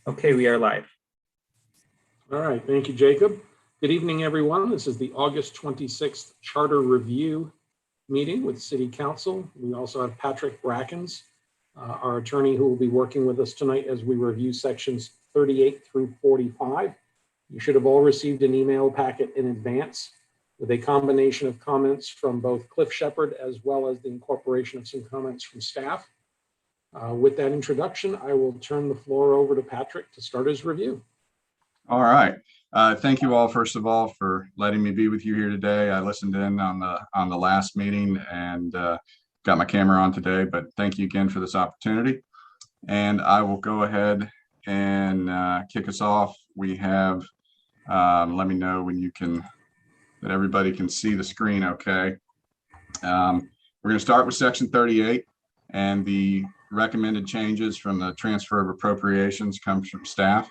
Okay, we are live. All right, thank you, Jacob. Good evening, everyone. This is the August 26th Charter Review meeting with City Council. We also have Patrick Brackens, our attorney, who will be working with us tonight as we review sections 38 through 45. You should have all received an email packet in advance with a combination of comments from both Cliff Shepard as well as the incorporation of some comments from staff. With that introduction, I will turn the floor over to Patrick to start his review. All right. Thank you all, first of all, for letting me be with you here today. I listened in on the last meeting and got my camera on today, but thank you again for this opportunity. And I will go ahead and kick us off. We have, let me know when you can, that everybody can see the screen okay. We're going to start with section 38, and the recommended changes from the transfer of appropriations comes from staff.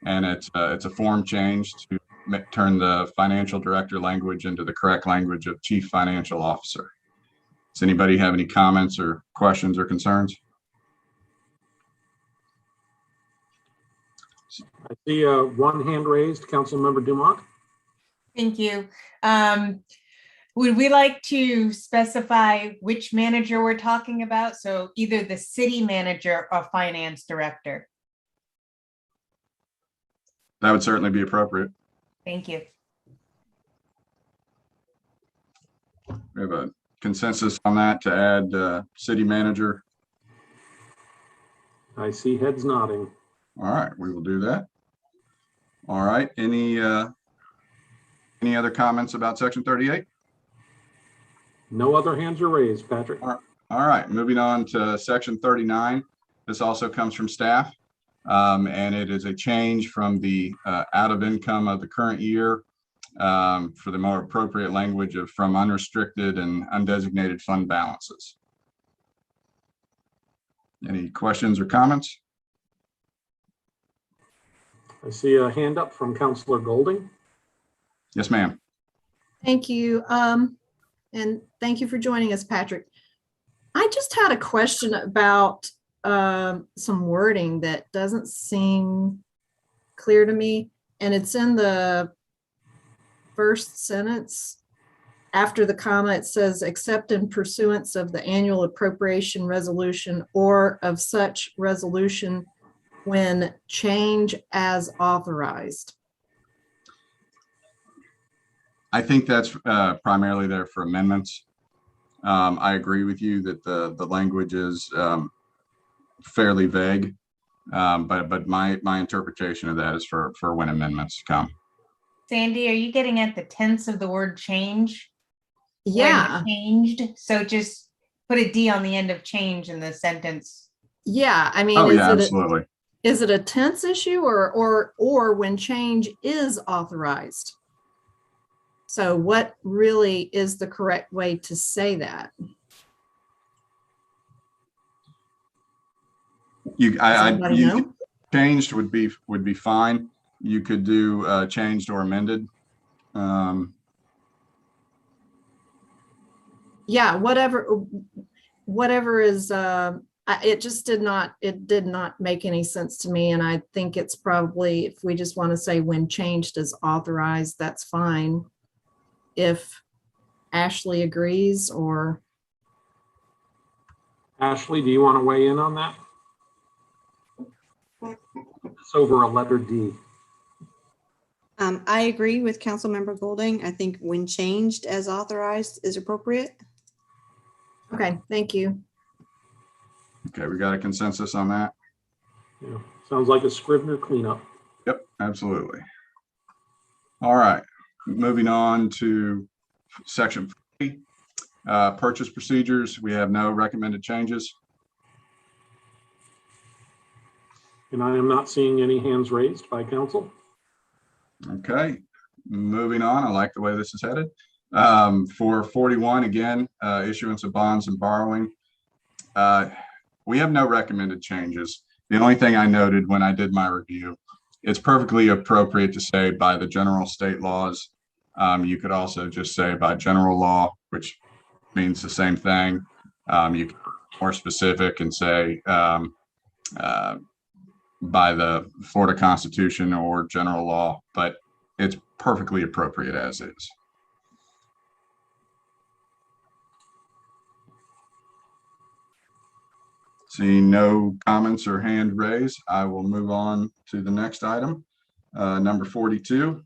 And it's a form change to turn the financial director language into the correct language of chief financial officer. Does anybody have any comments or questions or concerns? I see one hand raised, Councilmember Dumont. Thank you. Would we like to specify which manager we're talking about? So either the city manager or finance director. That would certainly be appropriate. Thank you. We have a consensus on that to add city manager. I see heads nodding. All right, we will do that. All right, any other comments about section 38? No other hands are raised, Patrick. All right, moving on to section 39. This also comes from staff, and it is a change from the out of income of the current year for the more appropriate language of from unrestricted and undesignated fund balances. Any questions or comments? I see a hand up from Councilor Golding. Yes, ma'am. Thank you. And thank you for joining us, Patrick. I just had a question about some wording that doesn't seem clear to me. And it's in the first sentence. After the comma, it says, except in pursuance of the annual appropriation resolution or of such resolution when change as authorized. I think that's primarily there for amendments. I agree with you that the language is fairly vague, but my interpretation of that is for when amendments come. Sandy, are you getting at the tense of the word change? Yeah. Changed. So just put a D on the end of change in the sentence. Yeah. I mean, Oh, yeah, absolutely. Is it a tense issue or when change is authorized? So what really is the correct way to say that? Changed would be fine. You could do changed or amended. Yeah, whatever is it just did not make any sense to me, and I think it's probably, if we just want to say when changed is authorized, that's fine. If Ashley agrees, or Ashley, do you want to weigh in on that? It's over a letter D. I agree with Councilmember Golding. I think when changed as authorized is appropriate. okay, thank you. Okay, we got a consensus on that. Yeah, sounds like a Scrivener cleanup. Yep, absolutely. All right, moving on to section 40, purchase procedures. We have no recommended changes. And I am not seeing any hands raised by council. Okay, moving on. I like the way this is headed. For 41, again, issuance of bonds and borrowing. We have no recommended changes. The only thing I noted when I did my review, it's perfectly appropriate to say by the general state laws. You could also just say by general law, which means the same thing. You can be more specific and say by the Florida Constitution or general law, but it's perfectly appropriate as is. Seeing no comments or hand raised, I will move on to the next item, number 42.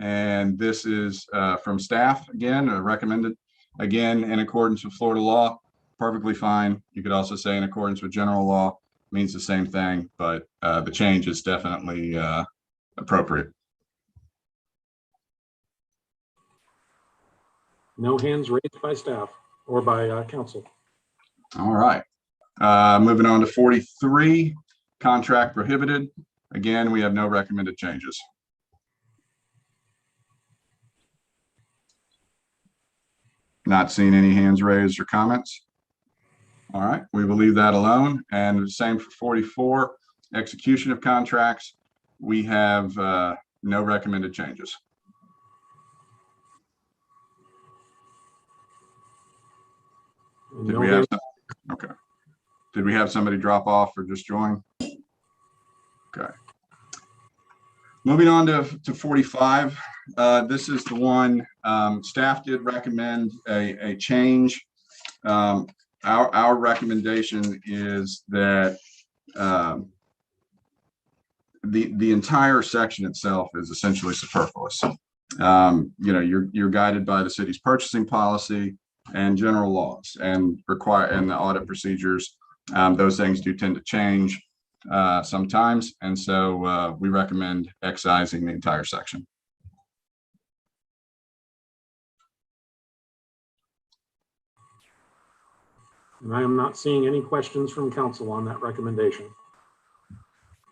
And this is from staff, again, recommended, again, in accordance with Florida law, perfectly fine. You could also say in accordance with general law, means the same thing, but the change is definitely appropriate. No hands raised by staff or by council. All right. Moving on to 43, contract prohibited. Again, we have no recommended changes. Not seeing any hands raised or comments. All right, we will leave that alone. And the same for 44, execution of contracts. We have no recommended changes. Did we have some? Okay. Did we have somebody drop off or just join? Okay. Moving on to 45. This is the one staff did recommend a change. Our recommendation is that the entire section itself is essentially superfluous. You're guided by the city's purchasing policy and general laws and the audit procedures. Those things do tend to change sometimes, and so we recommend excising the entire section. And I am not seeing any questions from council on that recommendation.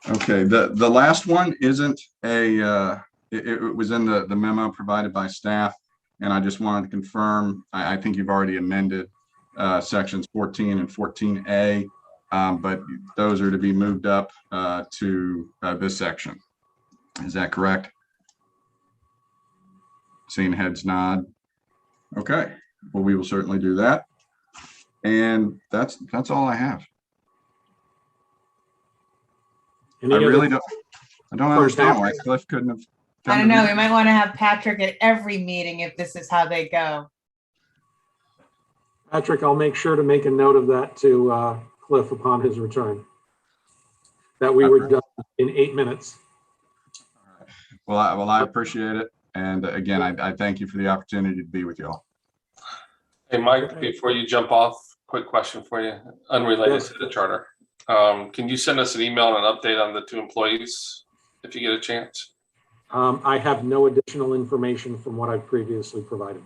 Okay, the last one isn't it was in the memo provided by staff, and I just wanted to confirm, I think you've already amended sections 14 and 14A, but those are to be moved up to this section. Is that correct? Seeing heads nod. Okay, well, we will certainly do that. And that's all I have. I don't understand why Cliff couldn't have. I don't know. We might want to have Patrick at every meeting if this is how they go. Patrick, I'll make sure to make a note of that to Cliff upon his return. That we were done in 8 minutes. Well, I appreciate it. And again, I thank you for the opportunity to be with you all. Hey, Mike, before you jump off, quick question for you, unrelated to the charter. Can you send us an email and an update on the 2 employees if you get a chance? I have no additional information from what I've previously provided.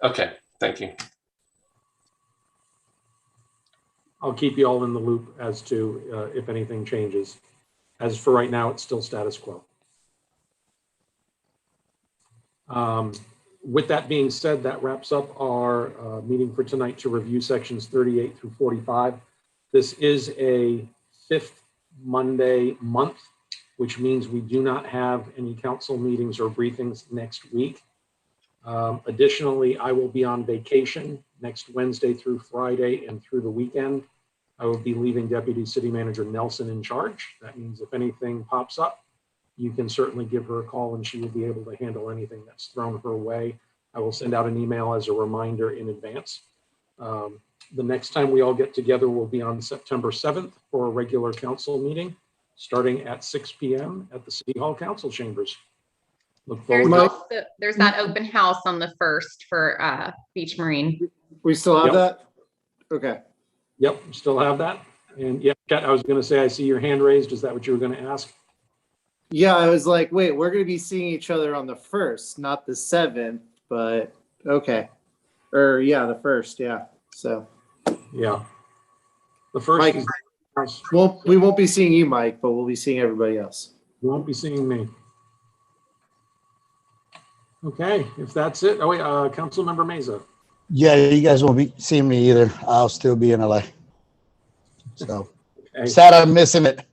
Okay, thank you. I'll keep you all in the loop as to if anything changes. As for right now, it's still status quo. With that being said, that wraps up our meeting for tonight to review sections 38 through 45. This is a 5th Monday month, which means we do not have any council meetings or briefings next week. Additionally, I will be on vacation next Wednesday through Friday and through the weekend. I will be leaving Deputy City Manager Nelson in charge. That means if anything pops up, you can certainly give her a call and she will be able to handle anything that's thrown her way. I will send out an email as a reminder in advance. The next time we all get together will be on September 7th for a regular council meeting, starting at 6 p.m. at the City Hall Council Chambers. Look forward There's that open house on the 1st for Beach Marine. We still have Yep. that? Okay. Yep, still have that. And yeah, Chet, I was going to say, I see your hand raised. Is that what you were going to ask? Yeah, I was like, wait, we're going to be seeing each other on the 1st, not the 7th, but okay. Or yeah, the 1st, yeah. So Yeah. The first Mike, is, we won't be seeing you, Mike, but we'll be seeing everybody else. you won't be seeing me. Okay, if that's it. Oh wait, Councilmember Meza. Yeah, you guys won't be seeing me either. I'll still be in LA. So Okay. sad I'm missing it.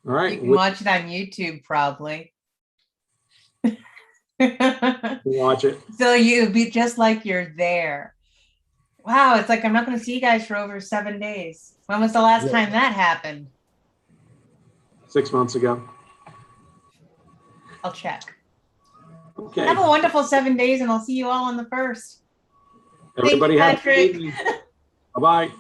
All right. You can watch it on YouTube probably. Watch it. So you'll be just like you're there. Wow, it's like I'm not going to see you guys for over 7 days. When was the last Yeah. time that happened? 6 months ago. I'll check. Okay. Have a wonderful 7 days and I'll see you all on the 1st. Everybody have a good Patrick. evening. Bye-bye.